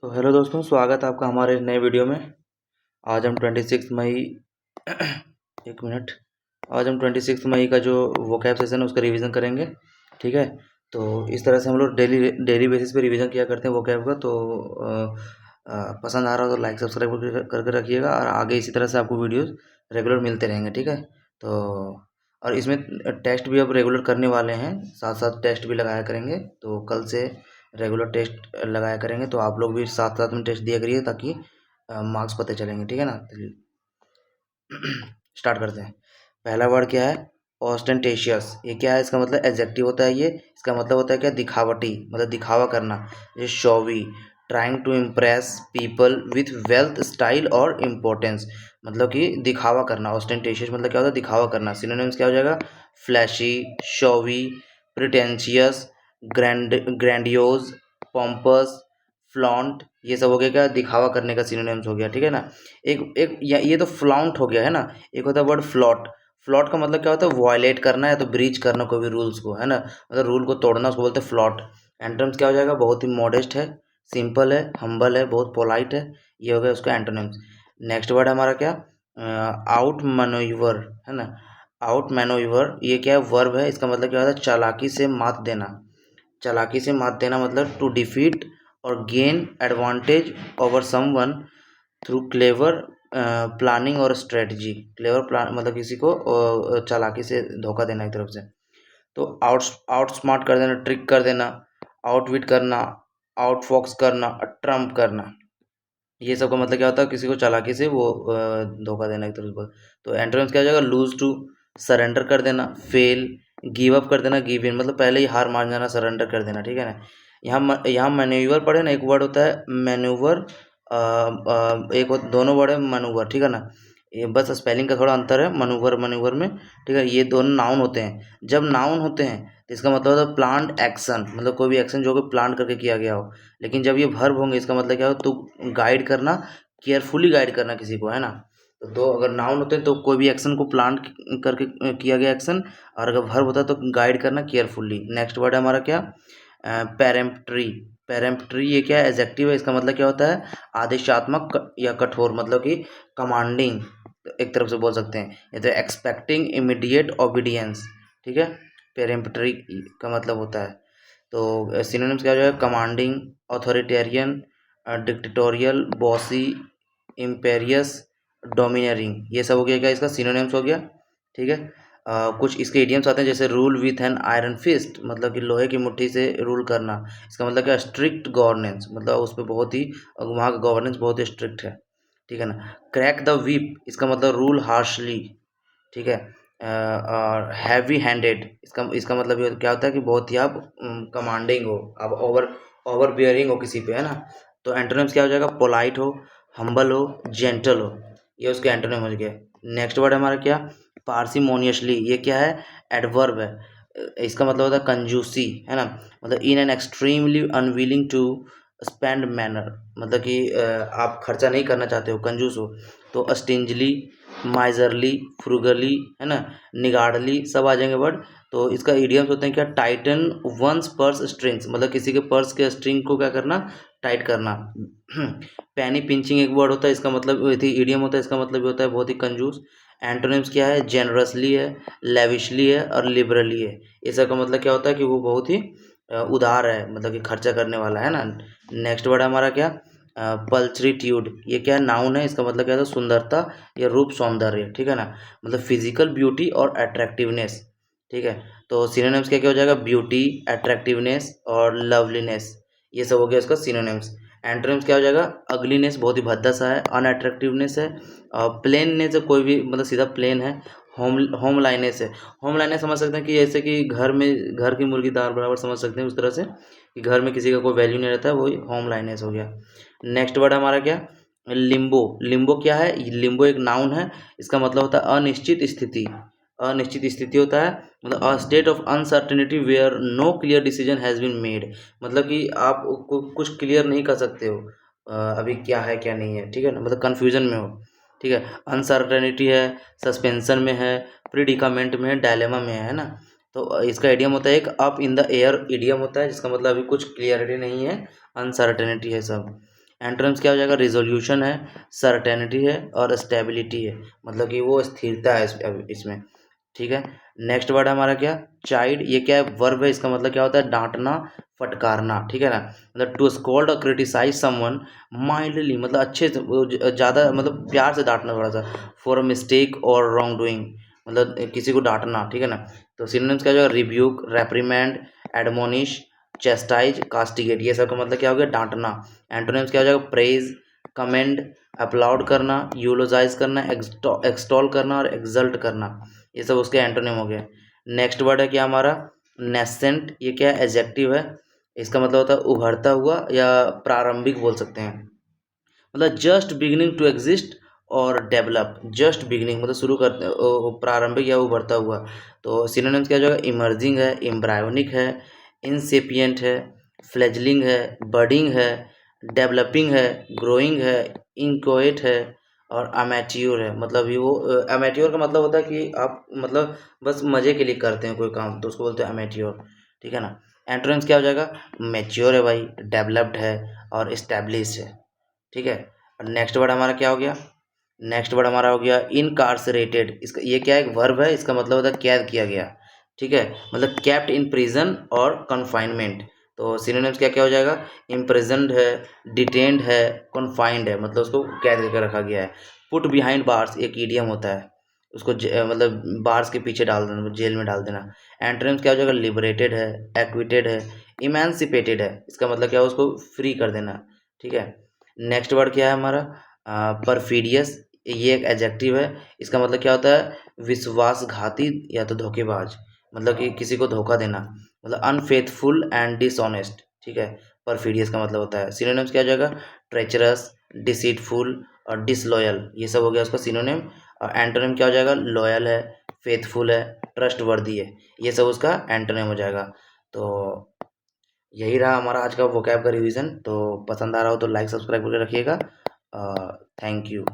तो हेलो दोस्तों, स्वागत है आपका हमारे नए वीडियो में। आज हम 26 मई एक मिनट। आज हम 26 मई का जो वोकैब सेशन है उसका रिवीजन करेंगे। ठीक है। तो इस तरह से हम लोग डेली डेली बेसिस पे रिवीजन किया करते हैं वोकैब का। तो पसंद आ रहा हो तो लाइक सब्सक्राइब करके रखिएगा और आगे इसी तरह से आपको वीडियोस रेगुलर मिलते रहेंगे। ठीक है। तो और इसमें टेस्ट भी अब रेगुलर करने वाले हैं, साथ साथ टेस्ट भी लगाया करेंगे। तो कल से रेगुलर टेस्ट लगाया करेंगे, तो आप लोग भी साथ साथ में टेस्ट दिया करिए ताकि मार्क्स पता चलेंगे। ठीक है ना। स्टार्ट करते हैं। पहला वर्ड क्या है? ऑस्टेंटेशियस। ये क्या है? इसका मतलब एडजेक्टिव होता है। ये इसका मतलब होता है क्या? दिखावटी, मतलब दिखावा करना। ये showy, trying to impress people with wealth, style और इम्पोर्टेंस, मतलब कि दिखावा करना। ऑस्टेंटेशियस मतलब क्या होता है? दिखावा करना। सिनोनिम्स क्या हो जाएगा? Flashy, showy, pretentious, grandiose, pompous, flaunt, ये सब हो गया क्या? दिखावा करने का सिनोनिम्स हो गया। ठीक है ना। एक एक ये तो फ्लॉन्ट हो गया है ना। एक होता है वर्ड फ्लॉट। फ्लॉट का मतलब क्या होता है? वायलेट करना या तो ब्रीच करना कोई भी रूल्स को, है ना, मतलब रूल को तोड़ना, उसको बोलते हैं फ्लॉट। एंटोनिम्स क्या हो जाएगा? बहुत ही मॉडेस्ट है, सिंपल है, हम्बल है, बहुत पोलाइट है। ये हो गया उसका एंटोनिम्स। नेक्स्ट वर्ड हमारा क्या? आउट मैनोवर, है ना। आउट मैनोवर ये क्या है? वर्ब है। इसका मतलब क्या होता है? चालाकी से मात देना। चालाकी से मात देना मतलब टू डिफीट और gain advantage over someone through clever planning और स्ट्रेटजी। क्लेवर प्लान मतलब किसी को चालाकी से धोखा देना एक तरफ से। तो आउट स्मार्ट कर देना, ट्रिक कर देना, आउटविट करना, आउटफॉक्स करना, ट्रम्प करना, ये सब का मतलब क्या होता है? किसी को चालाकी से वो धोखा देना एक तरफ से। तो एंटोनिम्स क्या हो जाएगा? लूज टू, सरेंडर कर देना, फेल, गिव अप कर देना, गिव इन मतलब पहले ही हार मान जाना, सरेंडर कर देना। ठीक है ना। यहाँ मैन्यूवर पढ़े ना, एक वर्ड होता है मैन्यूवर, दोनों वर्ड है मनूवर। ठीक है ना। ये बस स्पेलिंग का थोड़ा अंतर है मनूवर मनूवर में। ठीक है। ये दोनों नाउन होते हैं। जब नाउन होते हैं तो इसका मतलब होता है प्लान्ड एक्शन, मतलब कोई भी एक्शन जो कि प्लान करके किया गया हो। लेकिन जब ये वर्ब होंगे इसका मतलब क्या हो? तो गाइड करना, केयरफुली गाइड करना किसी को, है ना। तो अगर नाउन होते हैं तो कोई भी एक्शन को प्लान करके किया गया एक्शन, और अगर वर्ब होता है तो गाइड करना केयरफुली। नेक्स्ट वर्ड है हमारा क्या? पेरेम्पट्री। पेरेम्पट्री ये क्या है? एडजेक्टिव है। इसका मतलब क्या होता है? आदेशात्मक या कठोर, मतलब कि कमांडिंग एक तरफ से बोल सकते हैं। ये तो एक्सपेक्टिंग इमीडिएट ओबीडियंस। ठीक है। पेरेम्पट्री का मतलब होता है। तो सिनोनिम्स क्या हो जाएगा? Commanding, authoritarian, dictatorial, bossy, imperious, domineering, ये सब हो गया क्या? इसका सिनोनिम्स हो गया। ठीक है। कुछ इसके इडियम्स आते हैं जैसे rule with an iron fist, मतलब कि लोहे की मुट्ठी से रूल करना। इसका मतलब क्या? स्ट्रिक्ट गवर्नेंस, मतलब उस पर बहुत ही, वहाँ का गवर्नेंस बहुत ही स्ट्रिक्ट है। ठीक है ना। क्रैक द व्हिप, इसका मतलब रूल हार्शली। ठीक है। और हैवी हैंडेड, इसका मतलब ये क्या होता है कि बहुत ही आप कमांडिंग हो, आप ओवर बियरिंग हो किसी पे, है ना। तो एंटोनिम्स क्या हो जाएगा? पोलाइट हो, हम्बल हो, जेंटल हो, ये उसके एंटोनिम हो गया। नेक्स्ट वर्ड हमारा क्या? पार्सिमोनियसली, ये क्या है? एडवर्ब है। इसका मतलब होता है कंजूसी, है ना, मतलब in an extremely unwilling to spend manner, मतलब कि आप खर्चा नहीं करना चाहते हो, कंजूस हो। तो स्टिंजली, माइजरली, फ्रूगली, है ना, निगार्डली, सब आ जाएंगे वर्ड। तो इसका इडियम्स होते हैं क्या? टाइटन वंस पर्स स्ट्रिंग्स, मतलब किसी के पर्स के स्ट्रिंग को क्या करना? टाइट करना। पैनी पिंचिंग एक वर्ड होता है, इसका मतलब इडियम होता है, इसका मतलब होता है बहुत ही कंजूस। एंटोनिम्स क्या है? जेनरसली है, लेविशली है और लिबरली है। इसका का मतलब क्या होता है कि वो बहुत ही उदार है, मतलब कि खर्चा करने वाला है ना। नेक्स्ट वर्ड हमारा क्या? पल्चरीट्यूड, ये क्या है? नाउन है। इसका मतलब क्या है? सुंदरता या रूप सौंदर्य। ठीक है ना, मतलब फिजिकल ब्यूटी और अट्रैक्टिवनेस। ठीक है। तो सिनोनिम्स क्या क्या हो जाएगा? ब्यूटी, अट्रैक्टिवनेस और लवलीनेस, ये सब हो गया इसका सिनोनिम्स। एंटोनिम्स क्या हो जाएगा? अगलीनेस, बहुत ही भद्दा सा है, अनअट्रैक्टिवनेस है, प्लेननेस है, कोई भी मतलब सीधा प्लेन है, होम लाइनेस है। होम लाइनेस समझ सकते हैं कि जैसे कि घर में घर की मुर्गी दाल बराबर, समझ सकते हैं उस तरह से कि घर में किसी का कोई वैल्यू नहीं रहता है, वही होम लाइनेस हो गया। नेक्स्ट वर्ड हमारा क्या? लिम्बो। लिम्बो क्या है? लिम्बो एक नाउन है। इसका मतलब होता है अनिश्चित स्थिति। अनिश्चित स्थिति होता है, मतलब a state of uncertainty where no clear decision has been made, मतलब कि आप कुछ क्लियर नहीं कर सकते हो अभी क्या है क्या नहीं है। ठीक है ना, मतलब कन्फ्यूजन में हो। ठीक है। अनसर्टेनिटी है, सस्पेंशन में है, प्रिडिकामेंट में है, डायलेमा में है ना। तो इसका इडियम होता है एक up in the air idiom होता है, जिसका मतलब अभी कुछ क्लियरिटी नहीं है, अनसर्टेनिटी है सब। एंटोनिम्स क्या हो जाएगा, रिजोल्यूशन है, सर्टेनिटी है और स्टेबिलिटी है, मतलब कि वो स्थिरता है इसमें, ठीक है। नेक्स्ट वर्ड हमारा क्या, चाइल्ड, ये क्या है, वर्ब है, इसका मतलब क्या होता है, डांटना, फटकारना, ठीक है ना। मतलब टू स्कोल्ड और क्रिटिसाइज समवन माइल्डली, मतलब अच्छे से, ज़्यादा मतलब प्यार से डांटना थोड़ा सा, फॉर अ मिस्टेक और रॉन्ग डूइंग, मतलब किसी को डांटना, ठीक है ना। तो सिनोनिम्स क्या हो जाएगा, रिब्यूक, रेप्रीमेंड, एडमोनिश, चेस्टाइज, कास्टिगेट, ये सब का मतलब क्या हो गया, डांटना। एंटोनिम्स क्या हो जाएगा, प्रेज, कमेंड, अपलाउड करना, यूलोजाइज करना, एक्सटॉल करना और एक्सल्ट करना, ये सब उसके एंटोनिम हो गए। नेक्स्ट वर्ड है क्या हमारा, नेसेंट, ये क्या है, एडजेक्टिव है, इसका मतलब होता है उभरता हुआ या प्रारंभिक बोल सकते हैं, मतलब जस्ट बिगिनिंग टू एग्जिस्ट और डेवलप, जस्ट बिगिनिंग मतलब शुरू कर, प्रारंभिक या उभरता हुआ। तो सिनोनिम्स क्या हो जाएगा, इमर्जिंग है, एम्ब्रायोनिक है, इंसेपिएंट है, फ्लेजलिंग है, बडिंग है, डेवलपिंग है, ग्रोइंग है, इनकोएट है और अमेच्योर है। मतलब ये वो अमेच्योर का मतलब होता है कि आप मतलब बस मज़े के लिए करते हैं कोई काम, तो उसको बोलते हैं अमेच्योर, ठीक है ना। एंट्रेंस क्या हो जाएगा, मैच्योर है भाई, डेवलप्ड है और इस्टेब्लिश है, ठीक है। और नेक्स्ट वर्ड हमारा क्या हो गया, नेक्स्ट वर्ड हमारा हो गया इनकार्सरेटेड, इसका ये क्या है, एक वर्ब है, इसका मतलब होता है कैद किया गया, ठीक है, मतलब केप्ट इन प्रिजन और कन्फाइनमेंट। तो सिनोनिम्स क्या क्या हो जाएगा, इम्प्रिजन्ड है, डिटेन्ड है, कन्फाइंड है, मतलब उसको कैद करके रखा गया है। पुट बिहाइंड बार्स एक ईडियम होता है, उसको मतलब बार्स के पीछे डाल देना, जेल में डाल देना। एंटोनिम्स क्या हो जाएगा, लिबरेटेड है, एक्विटेड है, इमेंसिपेटेड है, इसका मतलब क्या है, उसको फ्री कर देना, ठीक है। नेक्स्ट वर्ड क्या है हमारा, परफीडियस, ये एक एडजेक्टिव है, इसका मतलब क्या होता है, विश्वासघाती या तो धोखेबाज, मतलब कि किसी को धोखा देना, मतलब अनफेथफुल एंड डिसऑनेस्ट, ठीक है, परफीडियस का मतलब होता है। सिनोनिम्स क्या हो जाएगा, ट्रेचरस, डिसीटफुल और डिसलॉयल, ये सब हो गया उसका सिनोनिम। और एंटोनिम क्या हो जाएगा, लॉयल है, फेथफुल है, ट्रस्टवर्दी है, ये सब उसका एंटोनिम हो जाएगा। तो यही रहा हमारा आज का वोकैब का रिवीजन। तो पसंद आ रहा हो तो लाइक सब्सक्राइब करके रखिएगा। Thank you.